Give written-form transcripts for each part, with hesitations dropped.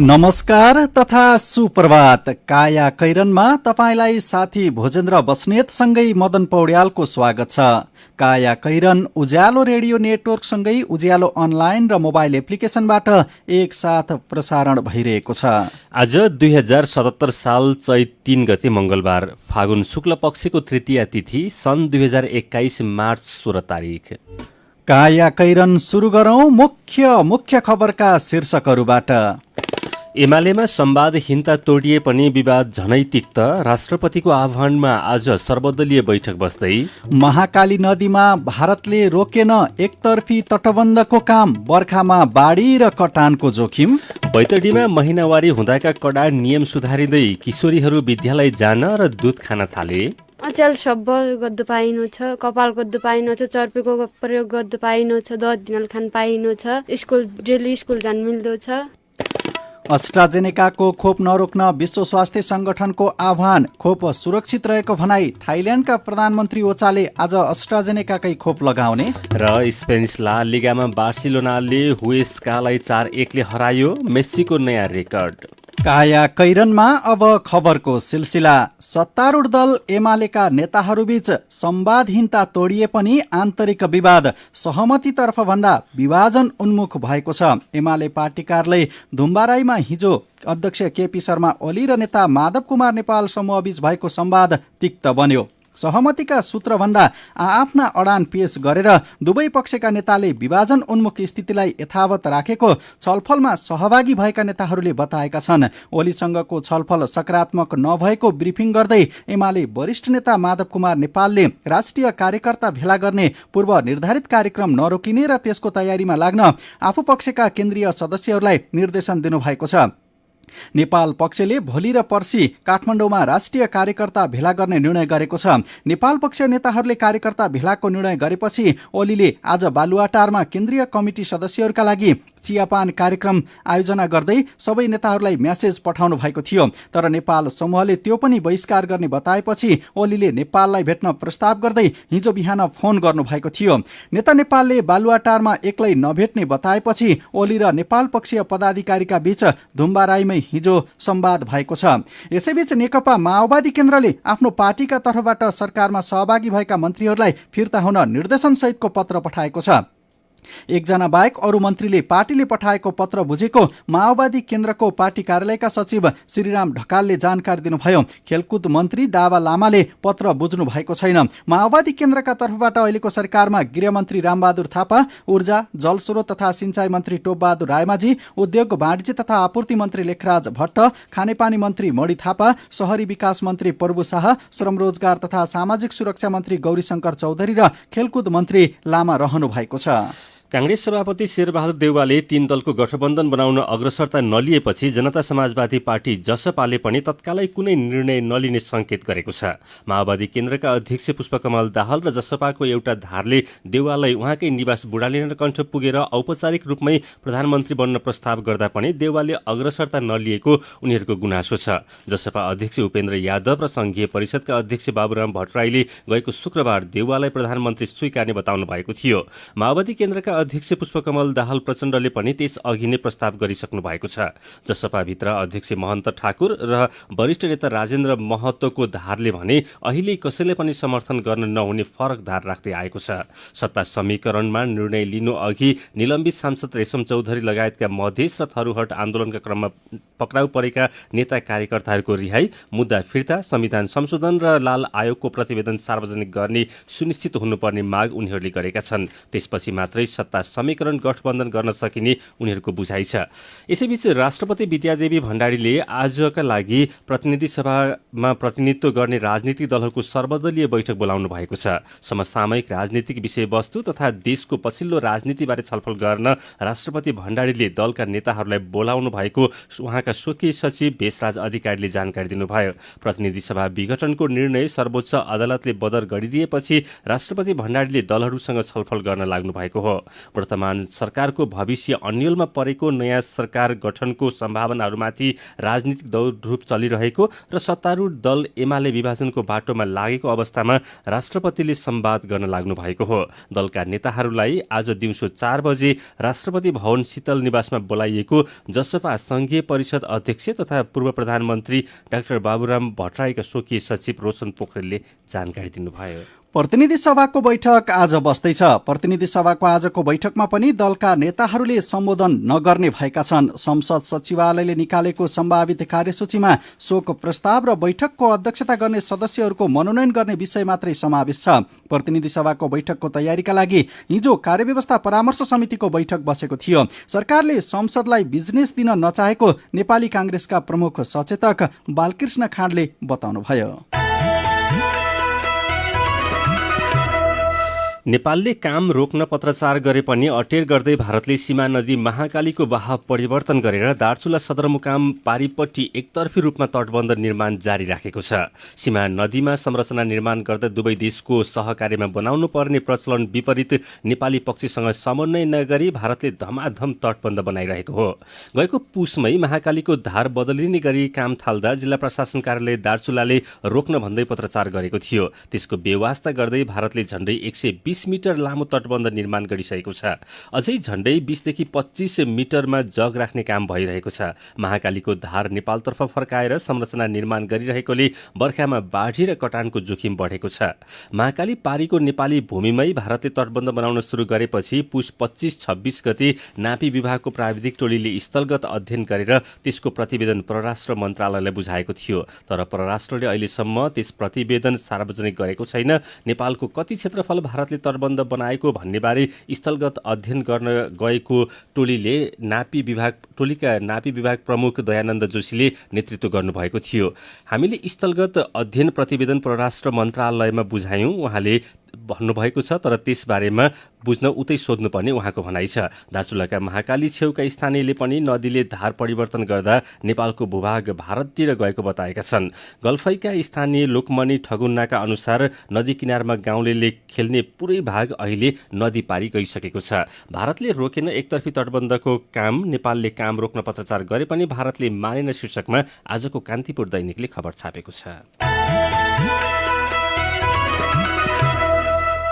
नमस्कार तथा सुप्रभात। काया कैरनमा तपाईलाई साथी भोजेन्द्र बस्नेतसँगै मदन पौड्यालको स्वागत छ। काया कैरन उज्यालो रेडियो नेटवर्कसँगै उज्यालो अनलाइन र मोबाइल एप्लिकेसनबाट एकसाथ प्रसारण भइरहेको छ। आज 2077 साल चैत 3 गते मंगलबार, फागुन शुक्ल पक्षको तृतीया तिथि, सन् 2021 मार्च 16 तारिक। काया कैरन सुरु गरौं मुख्य खबरका शीर्षकहरूबाट। एमालेमा संवादहीनता तोडिए पनि विवाद झनै तिक्त, राष्ट्रपतिको आह्वानमा आज सर्वदलीय बैठक बस्दै। महाकाली नदीमा भारतले रोकेन एकतर्फी तटबन्धको काम, बर्खामा बाढी र कटानको जोखिम। बैतडीमा महिनावारी हुँदाका कडा नियम सुधारिँदै किशोरीहरू विद्यालय जान र दुध खान थाले। अचेल शब्द गद्द पाइनु छ, कपाल गद्द पाइनु छ, चर्पेको प्रयोग गद्द पाइनु छ, दही दिनल खान पाइनु छ, डेली स्कुल जान मिल्दो छ। अस्ट्राजेनेकाको खोप नरोक्न विश्व स्वास्थ्य संगठनको आह्वान, खोप सुरक्षित रहेको भनाई। थाइल्याण्डका प्रधानमन्त्री ओचाले आज अस्ट्राजेनेकाकै खोप लगाउने। र स्पेनिस ला लिगामा बार्सिलोनाले हुएस्कालाई 4-1 ले हरायो, मेस्सीको नयाँ रेकर्ड। काया कैरनमा अब खबरको सिलसिला। सत्तारूढ दल एमालेका नेताहरूबीच संवादहीनता तोडिए पनि आन्तरिक विवाद सहमतितर्फ भन्दा विभाजन उन्मुख भएको छ। एमाले पार्टी कार्यालय धुम्बाराईमा हिजो अध्यक्ष केपी शर्मा ओली र नेता माधव कुमार नेपाल समूहबीच भएको संवाद तिक्त बन्यो। सहमतिका सूत्रभन्दा आआफ्ना अडान पेश गरेर दुवै पक्षका नेताले विभाजन उन्मुख स्थितिलाई यथावत राखेको छलफलमा सहभागी भएका नेताहरूले बताएका छन्। ओलीसँगको छलफल सकारात्मक नभएको ब्रिफिङ गर्दै एमाले वरिष्ठ नेता माधव कुमार नेपालले राष्ट्रिय कार्यकर्ता भेला गर्ने पूर्व निर्धारित कार्यक्रम नरोकिने र त्यसको तयारीमा लाग्न आफू पक्षका केन्द्रीय सदस्यहरूलाई निर्देशन दिनुभएको छ। नेपाल पक्षले भोलि र पर्सि काठमाडौँमा राष्ट्रिय कार्यकर्ता भेला गर्ने निर्णय गरेको छ। नेपाल पक्षीय नेताहरूले कार्यकर्ता भेलाको निर्णय गरेपछि ओलीले आज बालुवाटारमा केन्द्रीय कमिटी सदस्यहरूका लागि चियापान कार्यक्रम आयोजना गर्दै सबै नेताहरूलाई म्यासेज पठाउनु भएको थियो। तर नेपाल समूहले त्यो पनि बहिष्कार गर्ने बताएपछि ओलीले नेपाललाई भेट्न प्रस्ताव गर्दै हिजो बिहान फोन गर्नुभएको थियो। नेता नेपालले बालुवाटारमा एक्लै नभेट्ने बताएपछि ओली र नेपाल पक्षीय पदाधिकारीका बीच धुम्बाराईमै हिजो संवाद भएको छ। यसैबीच नेकपा माओवादी केन्द्रले आफ्नो पार्टीका तर्फबाट सरकारमा सहभागी भएका मन्त्रीहरूलाई फिर्ता हुन निर्देशन सहितको पत्र पठाएको छ। एकजना बाहेक अरू मन्त्रीले पार्टीले पठाएको पत्र बुझेको माओवादी केन्द्रको पार्टी कार्यालयका सचिव श्रीराम ढकालले जानकारी दिनुभयो। खेलकुद मन्त्री दावा लामाले पत्र बुझ्नु भएको छैन। माओवादी केन्द्रका तर्फबाट अहिलेको सरकारमा गृहमन्त्री रामबहादुर थापा, ऊर्जा जलस्रोत तथा सिंचाई मन्त्री टोपबहादुर रायमाझी, उद्योग वाणिज्य तथा आपूर्ति मन्त्री लेखराज भट्ट, खानेपानी मन्त्री मणि थापा, शहरी विकास मन्त्री प्रभु शाह, श्रम रोजगार तथा सामाजिक सुरक्षा मन्त्री गौरीशंकर चौधरी र खेलकुद मन्त्री लामा रहनु भएको छ। कांग्रेस सभापति शेरबहादुर देउवाले 3 दलको गठबन्धन बनाउन अग्रसरता नलिएपछि जनता समाजवादी पार्टी जसपाले पनि तत्कालै कुनै निर्णय नलिने संकेत गरेको छ। माओवादी केन्द्रका अध्यक्ष पुष्पकमल दाहाल र जसपाको एउटा धारले देउवालाई उहाँकै निवास बुढालिएर कण्ठ पुगेर औपचारिक रूपमै प्रधानमन्त्री बन्न प्रस्ताव गर्दा पनि देउवाले अग्रसरता नलिएको उनीहरूको गुनासो छ। जसपा अध्यक्ष उपेन्द्र यादव र संघीय परिषदका अध्यक्ष बाबुराम भट्टराईले गएको शुक्रबार देउवालाई प्रधानमन्त्री स्वीकार्ने बताउनु भएको थियो। माओवादी केन्द्रका अध्यक्ष पुष्पकमल दाहाल प्रचण्डले पनि त्यस अघि नै प्रस्ताव गरिसक्नु भएको छ। जसपाभित्र अध्यक्ष महन्त ठाकुर र वरिष्ठ नेता राजेन्द्र महतोको धारले भने अहिले कसैले पनि समर्थन गर्न नहुने फरक धार राख्दै आएको छ। सत्ता समीकरणमा निर्णय लिनु अघि निलम्बित सांसद रेशम चौधरी लगायतका मधेस र थरुहट आन्दोलनका क्रममा पक्राउ परेका नेता कार्यकर्ताहरूको रिहाई, मुद्दा फिर्ता, संविधान संशोधन र लाल आयोगको प्रतिवेदन सार्वजनिक गर्ने सुनिश्चित हुनुपर्ने माग उनीहरूले गरेका छन्। त्यसपछि मात्रै सत्ता समीकरण गठबन्धन गर्न सकिने उनीहरूको बुझाइ छ। यसैबीच राष्ट्रपति विद्यादेवी भण्डारीले आजका लागि प्रतिनिधि सभामा प्रतिनिधित्व गर्ने राजनीतिक दलहरूको सर्वदलीय बैठक बोलाउनु भएको छ। समसामयिक राजनीतिक विषयवस्तु तथा देशको पछिल्लो राजनीतिबारे छलफल गर्न राष्ट्रपति भण्डारीले दलका नेताहरूलाई बोलाउनु भएको उहाँका स्वकीय सचिव भेषराज अधिकारीले जानकारी दिनुभयो। प्रतिनिधि सभा विघटनको निर्णय सर्वोच्च अदालतले बदर गरिदिएपछि राष्ट्रपति भण्डारीले दलहरूसँग छलफल गर्न लाग्नु भएको हो। वर्तमान सरकारको भविष्य अन्यलमा परेको, नयाँ सरकार गठनको सम्भावनाहरूमाथि राजनीतिक दौडधुप चलिरहेको र सत्तारूढ दल एमाले विभाजनको बाटोमा लागेको अवस्थामा राष्ट्रपतिले संवाद गर्न लाग्नु भएको हो। दलका नेताहरूलाई आज दिउँसो 4 बजे राष्ट्रपति भवन शीतल निवासमा बोलाइएको जसपा संघीय परिषद अध्यक्ष तथा पूर्व प्रधानमन्त्री डाक्टर बाबुराम भट्टराईका स्वकीय सचिव रोशन पोखरेलले जानकारी दिनुभयो। प्रतिनिधि सभाको बैठक आज बस्दैछ। प्रतिनिधि सभाको आजको बैठकमा पनि दलका नेताहरूले सम्बोधन नगर्ने भएका छन्। संसद सचिवालयले निकालेको सम्भावित कार्यसूचीमा शोक प्रस्ताव र बैठकको अध्यक्षता गर्ने सदस्यहरूको मनोनयन गर्ने विषय मात्रै समावेश छ। प्रतिनिधि सभाको बैठकको तयारीका लागि हिजो कार्यव्यवस्था परामर्श समितिको बैठक बसेको थियो। सरकारले संसदलाई बिजनेस दिन नचाहेको नेपाली कांग्रेसका प्रमुख सचेतक बालकृष्ण खाँडले बताउनुभयो। नेपालले काम रोक्न पत्रचार गरे पनि अटेर गर्दै भारतले सीमा नदी महाकालीको बहाव परिवर्तन गरेर दार्चुला सदरमुकाम पारिपट्टि एकतर्फी रूपमा तटबन्ध निर्माण जारी राखेको छ। सीमा नदीमा संरचना निर्माण गर्दा दुवै देशको सहकार्यमा बनाउनु पर्ने प्रचलन विपरीत नेपाली पक्षसँग समन्वय नगरी भारतले धमाधम तटबन्ध बनाइरहेको हो। गएको पुसमै महाकालीको धार बदलिने गरी काम थाल्दा जिल्ला प्रशासन कार्यालय दार्चुलाले रोक्न भन्दै पत्रचार गरेको थियो। त्यसको बेवास्ता गर्दै भारतले झण्डै 120 मिटर लामो तटबन्ध निर्माण गरिसकेको छ। अझै झण्डै 20 देखि 25 मिटरमा जग राख्ने काम भइरहेको छ। महाकालीको धार नेपालतर्फ फर्काएर संरचना निर्माण गरिरहेकोले बर्खामा बाढी र कटानको जोखिम बढेको छ। महाकाली पारीको नेपाली भूमिमै भारतले तटबन्ध बनाउन सुरु गरेपछि पुस 25-26 गते नापी विभागको प्राविधिक टोलीले स्थलगत अध्ययन गरेर त्यसको प्रतिवेदन परराष्ट्र मन्त्रालयलाई बुझाएको थियो। तर परराष्ट्रले अहिलेसम्म त्यस प्रतिवेदन सार्वजनिक गरेको छैन। नेपालको कति क्षेत्रफल भारतले तटबन्ध बनाएको भन्नेबारे स्थलगत अध्ययन गर्न गएको टोलीका नापी विभाग प्रमुख दयानन्द जोशीले नेतृत्व गर्नुभएको थियो। हामीले स्थलगत अध्ययन प्रतिवेदन परराष्ट्र मन्त्रालयमा बुझायौं उहाँले भन्नुभएको छ। तर त्यस बारेमा बुझ्न उतै सोध्नुपर्ने उहाँको भनाइ छ। दार्चुलाका महाकाली छेउका स्थानीयले पनि नदीले धार परिवर्तन गर्दा नेपालको भूभाग भारततिर गएको बताएका छन्। गल्फैका स्थानीय लोकमणि ठगुन्नाका अनुसार नदी किनारमा गाउँलेले खेल्ने पुरै भाग अहिले नदी पारी गइसकेको छ। भारतले रोकेन एकतर्फी तटबन्धको काम, नेपालले काम रोक्न पत्रचार गरे पनि भारतले मानेन शीर्षकमा आजको कान्तिपुर दैनिकले खबर छापेको छ।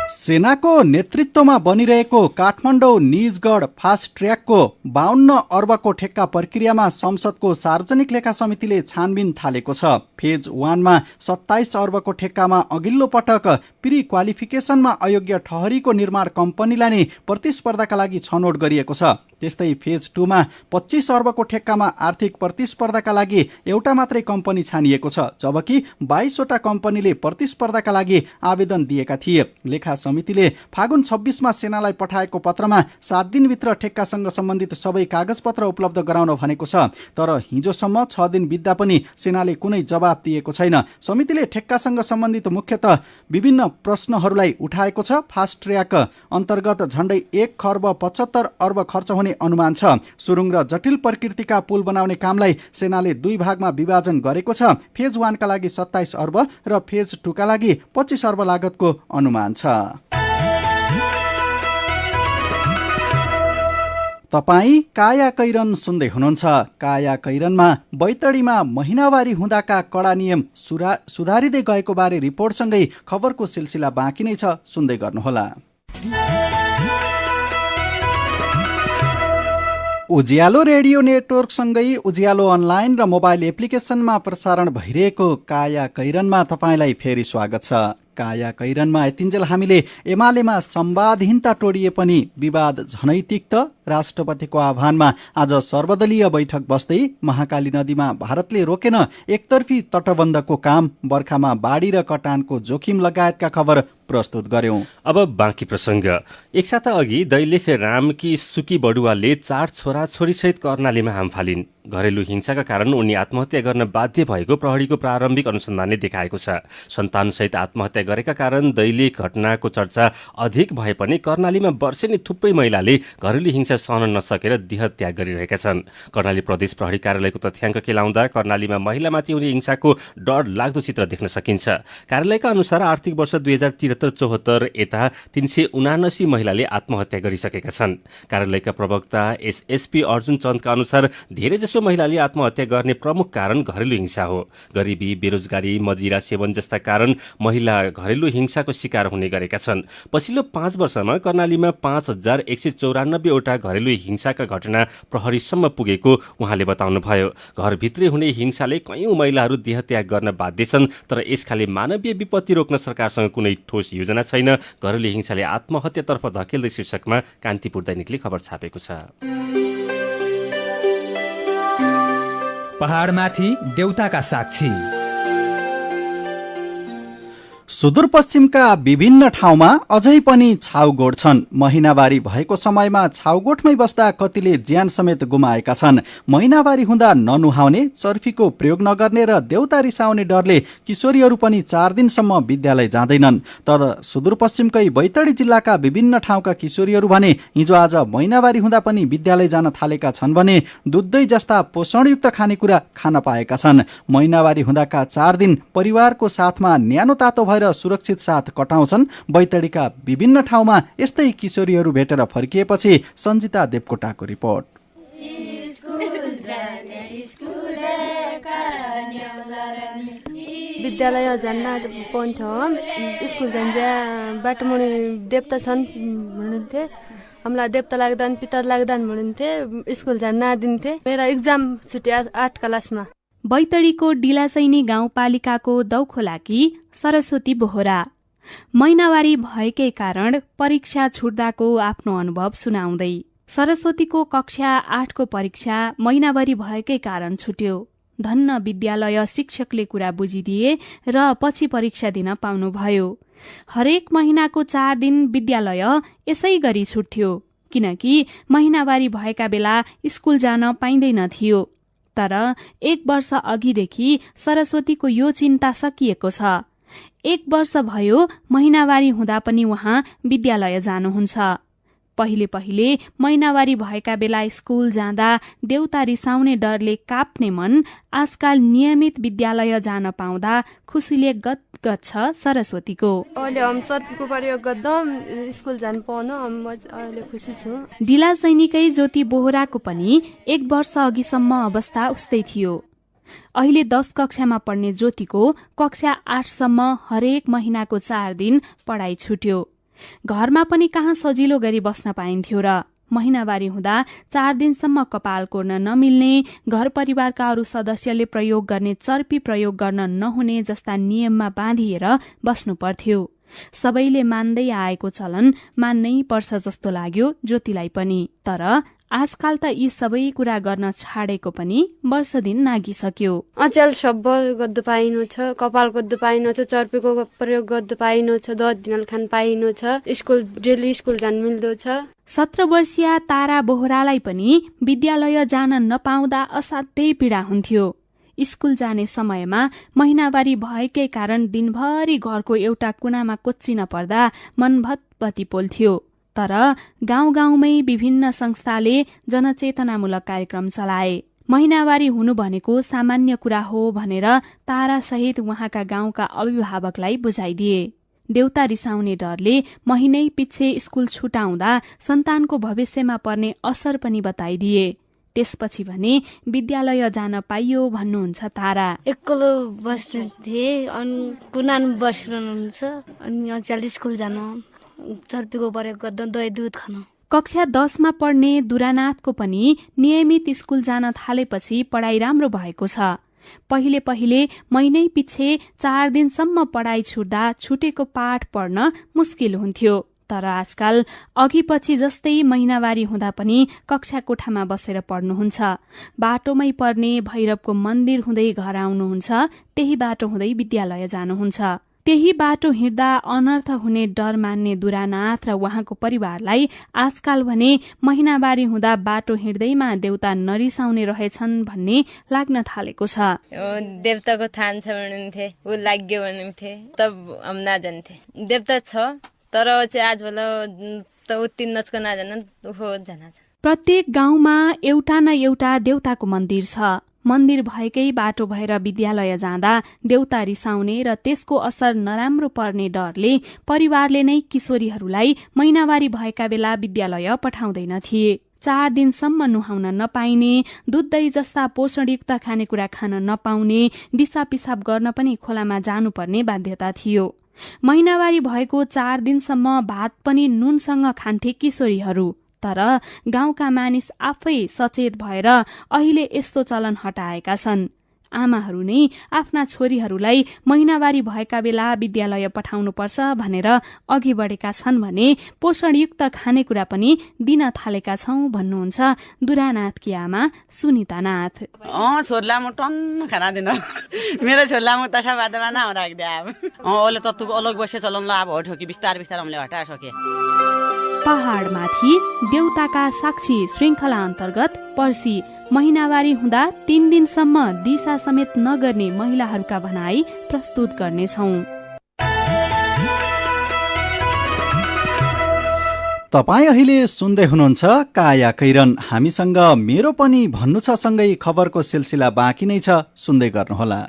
सेनाको नेतृत्वमा बनिरहेको काठमाडौँ निजगढ फास्ट ट्र्याकको 52 अर्बको ठेक्का प्रक्रियामा संसदको सार्वजनिक लेखा समितिले छानबिन थालेको छ। फेज 1 मा 27 अर्बको ठेक्कामा अघिल्लो पटक प्री क्वालिफिकेसनमा अयोग्य ठहरीको निर्माण कम्पनीलाई नै प्रतिस्पर्धाका लागि छनौट गरिएको छ। त्यस्तै फेज 2 मा 25 अर्बको ठेक्कामा आर्थिक प्रतिस्पर्धाका लागि एउटा मात्रै कम्पनी छानिएको छ, जबकि 22 वटा कम्पनीले प्रतिस्पर्धाका लागि आवेदन दिएका थिए। लेखा समितिले फागुन 26 मा सेनालाई पठाएको पत्रमा 7 दिनभित्र ठेक्कासँग सम्बन्धित सबै कागजपत्र उपलब्ध गराउन भनेको छ। तर हिजोसम्म 6 दिन बित्दा पनि सेनाले कुनै जवाब दिएको छैन। समितिले ठेक्कासँग सम्बन्धित मुख्यतः विभिन्न प्रश्नहरूलाई उठाएको छ। फास्ट ट्र्याक अन्तर्गत झण्डै 1 खर्ब 75 अर्ब खर्च हुने अनुमान छ। सुरुङ र जटिल प्रकृतिका पुल बनाउने कामलाई सेनाले 2 भागमा विभाजन गरेको छ। फेज 1 का लागि 27 अर्ब र फेज 2 का लागि 25 अर्ब लागतको अनुमान छ। तपाईँ काया कैरन सुन्दै हुनुहुन्छ। काया कैरनमा बैतडीमा महिनावारी हुँदाका कडा नियम सुधारिँदै गएको बारे रिपोर्टसँगै खबरको सिलसिला बाँकी नै छ, सुन्दै गर्नुहोला। उज्यालो रेडियो नेटवर्कसँगै उज्यालो अनलाइन र मोबाइल एप्लिकेसनमा प्रसारण भइरहेको काया कैरनमा तपाईँलाई फेरि स्वागत छ। काया कैरनमा यतिन्जेल हामीले एमालेमा संवादहीनता टोडिए पनि विवाद झनै तिक्त, राष्ट्रपतिको आह्वानमा आज सर्वदलीय बैठक बस्दै महाकाली नदीमा भारतले रोकेन एकतर्फी तटबन्धको काम, बर्खामा बाढी र कटानको जोखिम लगायतका खबर प्रस्तुत गर्यौं। अब बाँकी प्रसङ्ग। एक साता अघि दैलेख रामकी सुकी बडुवालले 4 छोराछोरीसहित कर्णालीमा हाम फालिन्। घरेलु हिंसाका कारण उनी आत्महत्या गर्न बाध्य भएको प्रहरीको प्रारम्भिक अनुसन्धानले देखाएको छ। सन्तानसहित आत्महत्या गरेका कारण दैलेख घटनाको चर्चा अधिक भए पनि कर्णालीमा वर्षेनी थुप्रै महिलाले घरेलु हिंसा सहन नसकेर देह त्याग गरिरहेका छन्। कर्णाली प्रदेश प्रहरी कार्यालयको तथ्याङ्क केलाउँदा कर्णालीमा महिलामाथि हुने हिंसाको डर लाग्दो चित्र देख्न सकिन्छ। कार्यालयका अनुसार आर्थिक वर्ष 2073 73-74 यता 379 महिलाले आत्महत्या गरिसकेका छन्। कार्यालयका प्रवक्ता एसएसपी अर्जुन चन्दका अनुसार धेरैजसो महिलाले आत्महत्या गर्ने प्रमुख कारण घरेलु हिंसा हो। गरिबी, बेरोजगारी, मदिरा सेवन जस्ता कारण महिला घरेलु हिंसाको शिकार हुने गरेका छन्। पछिल्लो 5 वर्षमा कर्णालीमा 5194 वटा घरेलु हिंसाका घटना प्रहरीसम्म पुगेको उहाँले बताउनुभयो। घरभित्रै हुने हिंसाले कैयौं महिलाहरू देहत्याग गर्न बाध्य छन्, तर यसखाले मानवीय विपत्ति रोक्न सरकारसँग कुनै ठोस योजना छैन। घरेलु हिंसाले आत्महत्यातर्फ धकेल्दै शीर्षकमा कान्तिपुर दैनिकले खबर छापेको छ। पहाडमाथि देउताका साक्षी। सुदूरपश्चिमका विभिन्न ठाउँमा अझै पनि छाउगोठ छन्। महिनावारी भएको समयमा छाउगोठमै बस्दा कतिले ज्यान समेत गुमाएका छन्। महिनावारी हुँदा ननुहाउने, चर्फीको प्रयोग नगर्ने र देउता रिसाउने डरले किशोरीहरू पनि 4 दिनसम्म विद्यालय जाँदैनन्। तर सुदूरपश्चिमकै बैतडी जिल्लाका विभिन्न ठाउँका किशोरीहरू भने हिजो आज महिनावारी हुँदा पनि विद्यालय जान थालेका छन् भने दुध दही जस्ता पोषणयुक्त खानेकुरा खान पाएका छन्। महिनावारी हुँदाका 4 दिन परिवारको साथमा न्यानो तातो भएर सुरक्षित साथ कटाउँछन्। बैतडीका विभिन्न ठाउँमा यस्तै किशोरीहरू भेटेर फर्किएपछि सञ्जिता देवकोटाको रिपोर्ट। विद्यालय जान्न पाउँथ्यो, स्कुल जान्छ बाटोमुनि देवता छन् भन्नुहुन्थे। हामीलाई देवता लाग्दैन, पितर लाग्दैन भन्नुहुन्थे। स्कुल जान्न दिन्थे। मेरो एक्जाम छुट्यो 8 क्लासमा। बैतडीको डिलासैनी गाउँपालिकाको दौखोलाकी सरस्वती बोहरा महिनावारी भएकै कारण परीक्षा छुट्दाको आफ्नो अनुभव सुनाउँदै। सरस्वतीको कक्षा 8 को परीक्षा महिनावारी भएकै कारण छुट्यो। धन्न विद्यालय शिक्षकले कुरा बुझिदिए र पछि परीक्षा दिन पाउनुभयो। हरेक महिनाको 4 दिन विद्यालय यसै गरी छुट्थ्यो, किनकि महिनावारी भएका बेला स्कुल जान पाइँदैन थियो। तर 1 वर्ष अघिदेखि सरस्वतीको यो चिन्ता सकिएको छ। 1 वर्ष भयो महिनावारी हुँदा पनि उहाँ विद्यालय जानुहुन्छ। पहिले पहिले महिनावारी भएका बेला स्कुल जाँदा देउता रिसाउने डरले काप्ने मन आजकाल नियमित विद्यालय जान पाउँदा खुसीले गदगद छ सरस्वतीको। अहिले हम चर्पीको प्रयोग गर्दा स्कुल जान पाउन अहिले खुसी छु। डिला सैनिकै ज्योति बोहराको पनि 1 वर्ष अघिसम्म अवस्था उस्तै थियो। अहिले 10 कक्षामा पढ्ने ज्योतिको कक्षा 8 सम्म हरेक महिनाको 4 दिन पढाइ छुट्यो। घरमा पनि कहाँ सजिलो गरी बस्न पाइन्थ्यो र। महिनावारी हुँदा 4 दिनसम्म कपाल कोर्न नमिल्ने, घर परिवारका अरू सदस्यले प्रयोग गर्ने चर्पी प्रयोग गर्न नहुने जस्ता नियममा बाँधिएर बस्नु पर्थ्यो। सबैले मान्दै आएको चलन मान्नै पर्छ जस्तो लाग्यो ज्योतिलाई पनि। तर आजकाल त यी सबै कुरा गर्न छाडेको पनि वर्ष दिन नागिसक्यो। अचेल सब गद्दु पाइनु छ, कपाल गद्दु पाइनु छ, चर्पीको प्रयोग गद्दु पाइनु छ, दही दिनल खान पाइनु छ, स्कुल डेली स्कुल जान मिल्दो छ। 17 वर्षीय तारा बोहरालाई पनि विद्यालय जान नपाउँदा असाध्यै पीडा हुन्थ्यो। स्कुल जाने समयमा महिनावारी भएकै कारण दिनभरि घरको एउटा कुनामा कोच्चिन पर्दा मन भत्पति पोल्थ्यो। तर गाउँ गाउँमै विभिन्न संस्थाले जनचेतनामूलक कार्यक्रम चलाए। महिनावारी हुनु भनेको सामान्य कुरा हो भनेर तारा सहित उहाँका गाउँका अभिभावकलाई बुझाइदिए। देउता रिसाउने डरले महिनै पिच्छे स्कुल छुटाउँदा सन्तानको भविष्यमा पर्ने असर पनि बताइदिए। त्यसपछि भने विद्यालय जान पाइयो भन्नुहुन्छ तारा। एक्लो बस्नुहुन्थे, अनि कुनान बसिरहनुहुन्छ, अनि अझै स्कुल जानु, चर्पीको प्रयोग गर्दा दही दुध खान। कक्षा 10 मा पढ्ने दुरानाथको पनि नियमित स्कुल जान थालेपछि पढाइ राम्रो भएको छ। पहिले पहिले महिनै पिच्छे 4 दिनसम्म पढाइ छुट्दा छुटेको पाठ पढ्न मुस्किल हुन्थ्यो। तर आजकाल अघि पछि जस्तै महिनावारी हुँदा पनि कक्षा कोठामा बसेर पढ्नुहुन्छ। बाटोमै पर्ने भैरवको मन्दिर हुँदै घर आउनुहुन्छ, त्यही बाटो हुँदै विद्यालय जानुहुन्छ। त्यही बाटो हिँड्दा अनर्थ हुने डर मान्ने दुरानाथ र उहाँको परिवारलाई आजकाल भने महिनावारी हुँदा बाटो हिँड्दैमा देउता नरिसाउने रहेछन् भन्ने लाग्न थालेको छ। देवताको थान छ भन्नुहुन्थे, ऊ लाग्यो भन्नुहुन्थे, तब हम नजान्थे। देवता छ तर चाहिँ आजभोल त उत्तीर्ण नचको नजान हो जाना छ। प्रत्येक गाउँमा एउटा न एउटा देउताको मन्दिर छ। मन्दिर भएकै बाटो भएर विद्यालय जाँदा देउता रिसाउने र त्यसको असर नराम्रो पर्ने डरले परिवारले नै किशोरीहरूलाई महिनावारी भएका बेला विद्यालय पठाउँदैनथे। 4 दिनसम्म नुहाउन नपाइने, दूध दही जस्ता पोषणयुक्त खानेकुरा खान नपाउने, दिसा पिसाब गर्न पनि खोलामा जानुपर्ने बाध्यता थियो। महिनावारी भएको 4 दिनसम्म भात पनि नुनसँग खान्थे किशोरीहरू। तर गाउँका मानिस आफै सचेत भएर अहिले यस्तो चलन हटाएका छन्। आमाहरू नै आफ्ना छोरीहरूलाई महिनावारी भएका बेला विद्यालय पठाउनुपर्छ भनेर अघि बढेका छन् भने पोषणयुक्त खानेकुरा पनि दिन थालेका छौं भन्नुहुन्छ दुरानाथकी आमा सुनिता नाथ। छोरीलाई म टन्न खाना दिन मेरो छोरीलाई म तसा बादमा न राख्दे अब ओले तत्तु अलग बसे चलाउन अब हो ठोकी बिस्तार बिस्तार हामीले हटाए सके। पहाडमाथि देउताका साक्षी श्रृङ्खला अन्तर्गत पर्सी महिनावारी हुँदा 3 दिनसम्म दिशा समेत नगर्ने महिलाहरूका भनाई प्रस्तुत गर्नेछौं। तपाईँ अहिले सुन्दै हुनुहुन्छ काया कैरन। हामीसँग मेरो पनि भन्नु छ सँगै खबरको सिलसिला बाँकी नै छ, सुन्दै गर्नुहोला।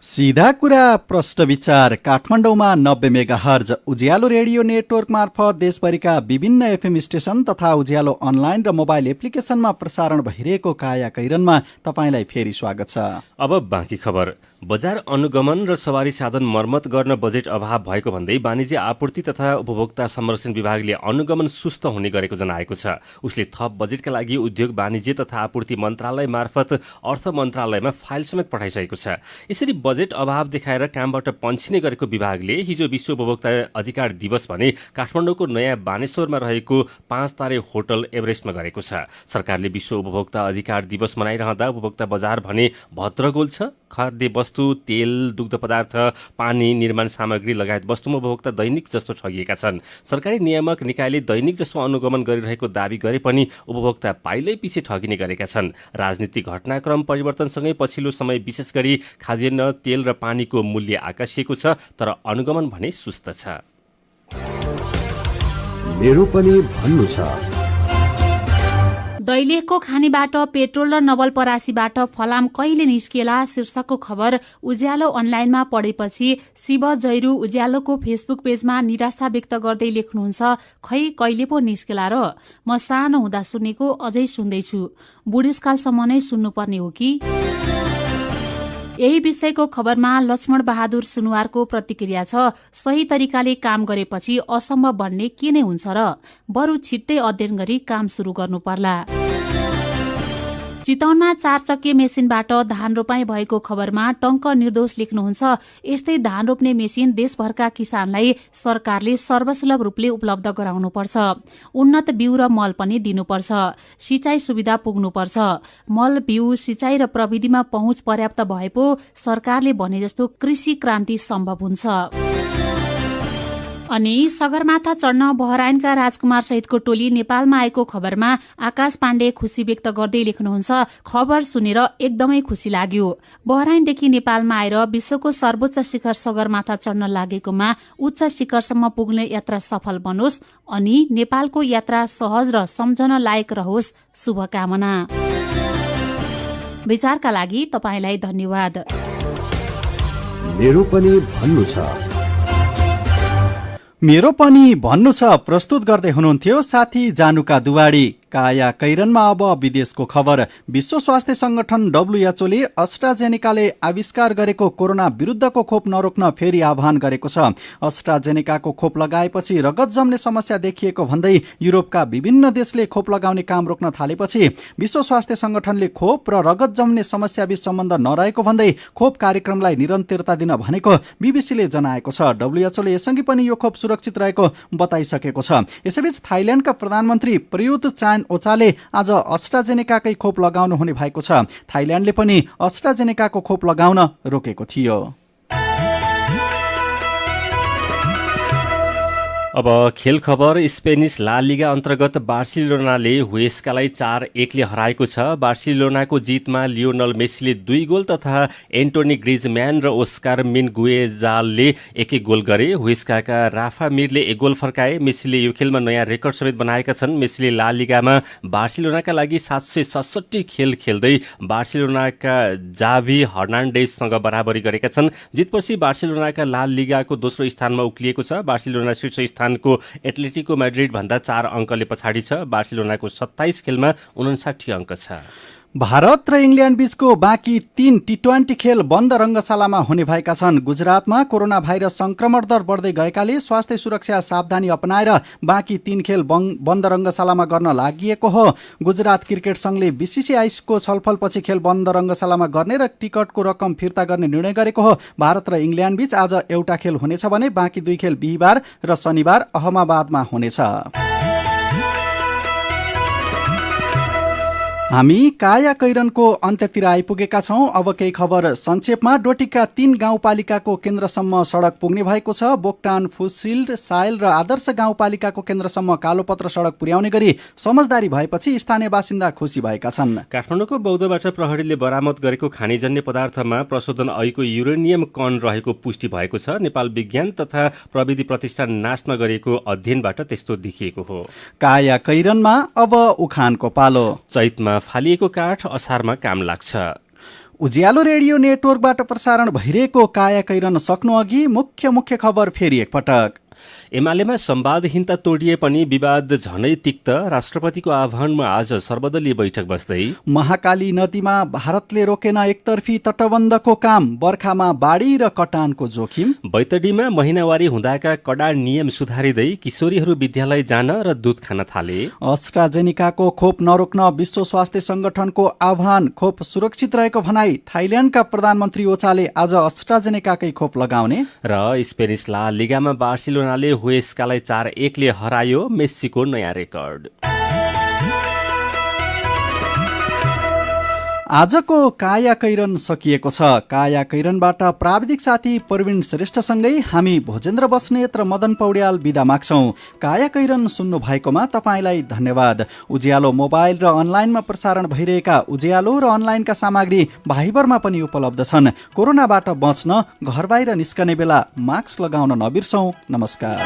सीधा कुरा प्रष्ट विचार काठमाडौँमा 90 मेगाहर्ज उज्यालो रेडियो नेटवर्क मार्फत देशभरिका विभिन्न एफएम स्टेशन तथा उज्यालो अनलाइन र मोबाइल एप्लिकेशनमा प्रसारण भइरहेको काया कैरनमा तपाईँलाई फेरि स्वागत छ। अब बाँकी खबर। बजार अनुगमन र सवारी साधन मर्मत गर्न बजेट अभाव भएको भन्दै वाणिज्य आपूर्ति तथा उपभोक्ता संरक्षण विभागले अनुगमन सुस्त हुने गरेको जनाएको छ। उसले थप बजेटका लागि उद्योग वाणिज्य तथा आपूर्ति मन्त्रालय मार्फत अर्थ मन्त्रालयमा फाइल समेत पठाइसकेको छ। यसरी बजेट अभाव देखाएर कामबाट पन्छिने गरेको विभागले हिजो विश्व उपभोक्ता अधिकार दिवस भने काठमाडौँको नयाँ बानेश्वरमा रहेको 5 तारे होटल एभरेस्टमा गरेको छ। सरकारले विश्व उपभोक्ता अधिकार दिवस मनाइरहँदा उपभोक्ता बजार भने भद्रगोल छ। खाद्य वस्तु, तेल, दुग्ध पदार्थ, पानी, निर्माण सामग्री लगायत वस्तुमा उपभोक्ता दैनिक जस्तो ठगिएका छन्। सरकारी नियामक निकायले दैनिक जस्तो अनुगमन गरिरहेको दावी गरे पनि उपभोक्ता पाइलै पछि ठगिने गरेका छन्। राजनीतिक घटनाक्रम परिवर्तनसँगै पछिल्लो समय विशेष गरी खाद्यान्न, तेल र पानीको मूल्य आकाशिएको छ, तर अनुगमन भने सुस्त छ। मेरो पनि भन्नु छ। दैलेखको खानीबाट पेट्रोल र नवलपरासीबाट फलाम कहिले निस्किएला शीर्षकको खबर उज्यालो अनलाइनमा पढेपछि शिव जैरू उज्यालोको फेसबुक पेजमा निराशा व्यक्त गर्दै लेख्नुहुन्छ, खै कहिले पो निस्केला र म सानो हुँदा सुनेको अझै सुन्दैछु, बुढेसकालसम्म नै सुन्नुपर्ने हो कि? यही विषयको खबरमा लक्ष्मण बहादुर सुनुवारको प्रतिक्रिया छ, सही तरिकाले काम गरेपछि असम्भव भन्ने के नै हुन्छ र, बरु छिट्टै अध्ययन गरी काम सुरु गर्नु पर्ला। चितवनमा 4 चक्के मेसिनबाट धान रोपाई भएको खबरमा टंक निर्दोष लेख्नुहुन्छ, यस्तै धान रोप्ने मेसिन देशभरका किसानलाई सरकारले सर्वसुलभ रूपले उपलब्ध गराउनुपर्छ। उन्नत बिउ र मल पनि दिनुपर्छ। सिंचाई सुविधा पुग्नुपर्छ। मल, बिउ, सिंचाई र प्रविधिमा पहुँच पर्याप्त भए पो सरकारले भने जस्तो कृषि क्रान्ति सम्भव हुन्छ। अनि सगरमाथा चढ्न बहराइनका राजकुमार सहितको टोली नेपालमा आएको खबरमा आकाश पाण्डे खुशी व्यक्त गर्दै लेख्नुहुन्छ, खबर सुनेर एकदमै खुशी लाग्यो। बहराइनदेखि नेपालमा आएर विश्वको सर्वोच्च शिखर सगरमाथा चढ्न लागेकोमा उच्च शिखरसम्म पुग्ने यात्रा सफल बनोस् अनि नेपालको यात्रा सहज र सम्झन लायक रहोस्, शुभकामना। विचारका लागि तपाईलाई धन्यवाद। मेरो पनि भन्नु छ। मेरो पनि भन्नु छ प्रस्तुत गर्दै हुनुहुन्थ्यो साथी जानुका दुवाडी। काया कैरनमा अब विदेशको खबर। विश्व स्वास्थ्य संगठन WHO ले अस्ट्राजेनेकाले आविष्कार गरेको कोरोना विरुद्धको खोप नरोक्न फेरि आह्वान गरेको छ। अस्ट्राजेनेकाको खोप लगाएपछि रगत जम्ने समस्या देखिएको भन्दै युरोपका विभिन्न देशले खोप लगाउने काम रोक्न थालेपछि विश्व स्वास्थ्य संगठनले खोप र रगत जम्ने समस्याबीच सम्बन्ध नरहेको भन्दै खोप कार्यक्रमलाई निरन्तरता दिन भनेको बीबीसीले जनाएको छ। WHO ले यसअघि पनि यो खोप सुरक्षित रहेको बताइसकेको छ। यसैबीच थाइल्याण्डका प्रधानमन्त्री प्रयुत चान ओचाले आज अस्ट्राजेनेकाकै खोप लगाउनु हुने भएको छ। थाइल्याण्डले पनि अस्ट्राजेनेकाको खोप लगाउन रोकेको थियो। अब खेल खबर। स्पेनिस ला लिगा अन्तर्गत बार्सिलोनाले हुएस्कालाई 4-1ले हराएको छ। बार्सिलोनाको जितमा लियोनल मेसीले 2 गोल तथा एन्टोनी ग्रिजम्यान र ओस्कार मिनगुएजालले 1-1 गोल गरे। हुएस्काका राफा मिरले 1 गोल फर्काए। मेसीले यो खेलमा नयाँ रेकर्ड समेत बनाएका छन्। मेसीले ला लिगामा बार्सिलोनाका लागि 767 खेल खेल्दै बार्सिलोनाका जाभी हर्नान्डेजसँग बराबरी गरेका छन्। जितपछि बार्सिलोनाका ला लिगाको दोस्रो स्थानमा उक्लिएको छ। बार्सिलोना शीर्ष स्थानको एटलेटिको मैड्रिड भन्दा 4 अङ्कले पछाडि छ। बार्सिलोनाको 27 खेलमा 59 अङ्क छ। भारत र इङ्ल्यान्ड बीचको बाँकी 3 टी20 खेल बन्द रङ्गशालामा हुने भएका छन्। गुजरातमा कोरोना भाइरस संक्रमण दर बढ्दै गएकाले स्वास्थ्य सुरक्षा सावधानी अपनाएर बाँकी 3 खेल बन्द रङ्गशालामा गर्न लागि हो। गुजरात क्रिकेट संघले बीसीसीआईको छलफलपछि खेल बन्द रङ्गशालामा गर्ने र टिकटको रकम फिर्ता गर्ने निर्णय गरेको हो। भारत र इङ्ल्यान्ड बीच आज एउटा खेल हुनेछ भने बाँकी 2 खेल बिहिबार र शनिबार अहमदाबादमा हुनेछ। हामी काया कैरनको अन्त्यतिर आइपुगेका छौं। अब केही खबर संक्षेपमा। डोटीका 3 गाउँपालिकाको केन्द्रसम्म सडक पुग्ने भएको छ। बोक्टान, फुसिल्ड, साइल र आदर्श गाउँपालिकाको केन्द्रसम्म कालोपत्र सडक पुर्याउने गरी समझदारी भएपछि स्थानीय बासिन्दा खुसी भएका छन्। काठमाडौँको बौद्धबाट प्रहरीले बरामद गरेको खानीजन्य पदार्थमा प्रशोधन ऐको युरेनियम कण रहेको पुष्टि भएको छ। नेपाल विज्ञान तथा प्रविधि प्रतिष्ठान नासमा गरिएको अध्ययनबाट त्यस्तो देखिएको हो। काया कैरनमा अब उखानको पालो। चैतमा फालिएको काठ असारमा काम लाग्छ। उज्यालो रेडियो नेटवर्कबाट प्रसारण भइरहेको काया कैरन सक्नु अघि मुख्य खबर फेरि एकपटक। एमालेमा संवादहीनता तोडिए पनि विवाद झनै तिक्त। राष्ट्रपतिको आह्वानमा आज सर्वदलीय बैठक बस्दै महाकाली नदीमा भारतले रोकेन एकतर्फी तटबन्धको काम। बर्खामा बाढी र कटानको जोखिम। बैतडीमा महिनावारी हुँदाका कडा नियम सुधारिँदै किशोरीहरू विद्यालय जान र दुध खान थाले। अस्ट्राजेनिकाको खोप नरोक्न विश्व स्वास्थ्य संगठनको आह्वान। खोप सुरक्षित रहेको भनाई। थाइल्याण्डका प्रधानमन्त्री ओचाले आज अस्ट्राजेनिकाकै खोप लगाउने। र स्पेनिस ला लिगामा बार्सिलोनाले हुएस्कालाई 4-1ले हरायो। मेस्सीको नयाँ रेकर्ड। आजको काया कैरन सकिएको छ। काया कैरनबाट प्राविधिक साथी प्रवीण श्रेष्ठसँगै हामी भोजेन्द्र बस्नेत र मदन पौड्याल बिदा माग्छौं। काया कैरन सुन्नु भएकोमा तपाईँलाई धन्यवाद। उज्यालो मोबाइल र अनलाइनमा प्रसारण भइरहेका उज्यालो र अनलाइनका सामग्री भाइबरमा पनि उपलब्ध छन्। कोरोनाबाट बच्न घर बाहिर निस्कने बेला मास्क लगाउन नबिर्सौं। नमस्कार।